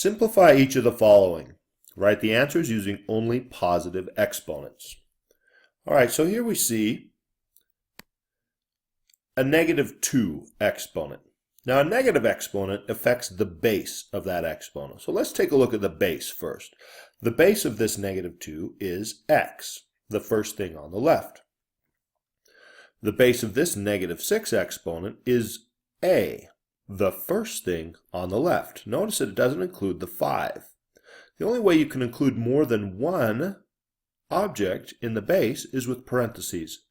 Simplify each of the following. Write the answers using only positive exponents. All right, so here we see a -2 exponent. Now, a negative exponent affects the base of that exponent. So let's take a look at the base first. The base of this -2 is x, the first thing on the left. The base of this -6 exponent is a, the first thing on the left. Notice that it doesn't include the 5. The only way you can include more than one object in the base is with parentheses.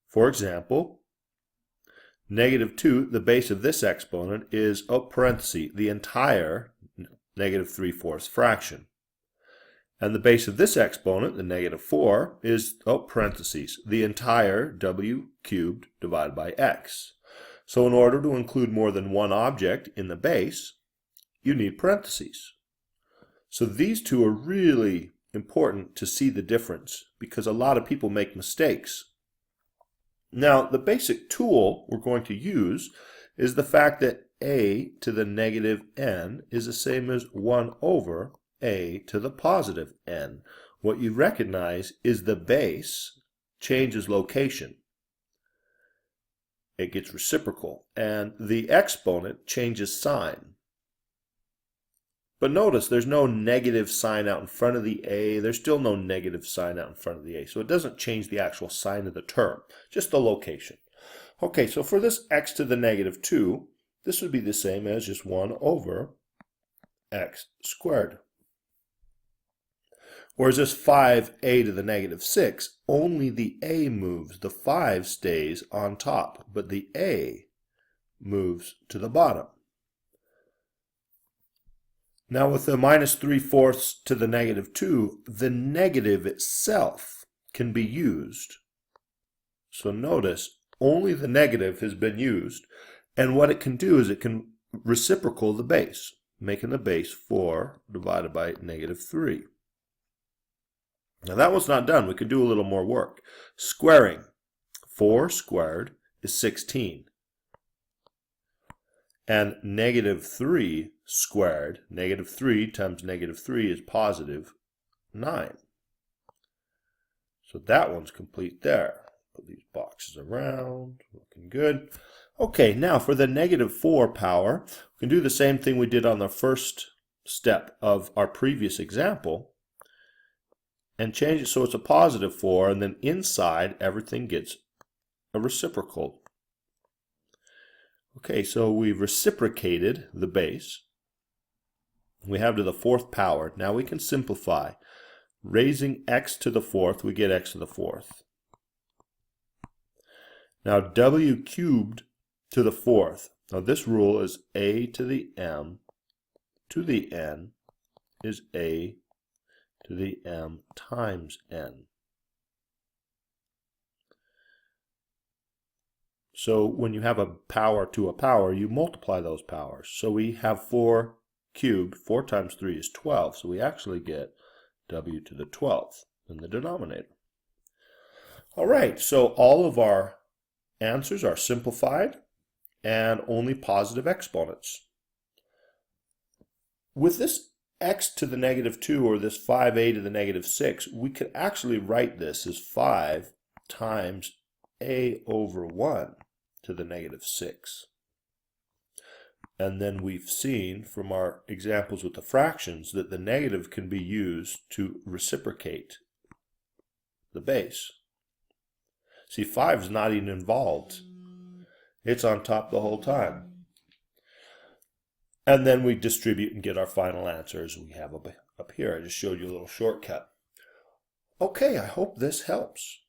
For example, -2, the base of this exponent is, parenthesis, the entire -3/4 fraction. And the base of this exponent, the -4, is, parenthesis, the entire w cubed divided by x. So in order to include more than one object in the base, you need parentheses. So these two are really important to see the difference because a lot of people make mistakes. Now, the basic tool we're going to use is the fact that a to the -n is the same as 1 over a to the positive n. What you recognize is the base changes location. It gets reciprocal, and the exponent changes sign. But notice there's no negative sign out in front of the a. There's still no negative sign out in front of the a. So it doesn't change the actual sign of the term, just the location. Okay, so for this x to the -2, this would be the same as just 1 over x squared. Whereas this 5a to the -6, only the a moves. The 5 stays on top, but the a moves to the bottom. Now with the -3/4 to the -2, the negative itself can be used. So notice, only the negative has been used, and what it can do is it can reciprocal the base, making the base 4 divided by -3. Now that one's not done. We could do a little more work. Squaring. 4 squared is 16. And -3 squared, -3 times -3 is positive 9. So that one's complete there. Put these boxes around, looking good. Okay, now for the -4 power, we can do the same thing we did on the first step of our previous example and change it so it's a +4, and then inside everything gets a reciprocal. Okay, so we've reciprocated the base. We have to the 4th power. Now we can simplify. Raising x to the 4th, we get x to the 4th. Now w cubed to the 4th. Now this rule is a to the m to the n is a to the m times n. So when you have a power to a power, you multiply those powers. So we have 4 cubed. 4 times 3 is 12. So we actually get w to the 12th in the denominator. All right, so all of our answers are simplified and only positive exponents. With this x to the -2, or this 5a to the -6, we could actually write this as 5 times a over 1 to the -6. And then we've seen from our examples with the fractions that the negative can be used to reciprocate the base. See, 5 is not even involved. It's on top the whole time. And then we distribute and get our final answer as we have up here. I just showed you a little shortcut. Okay, I hope this helps.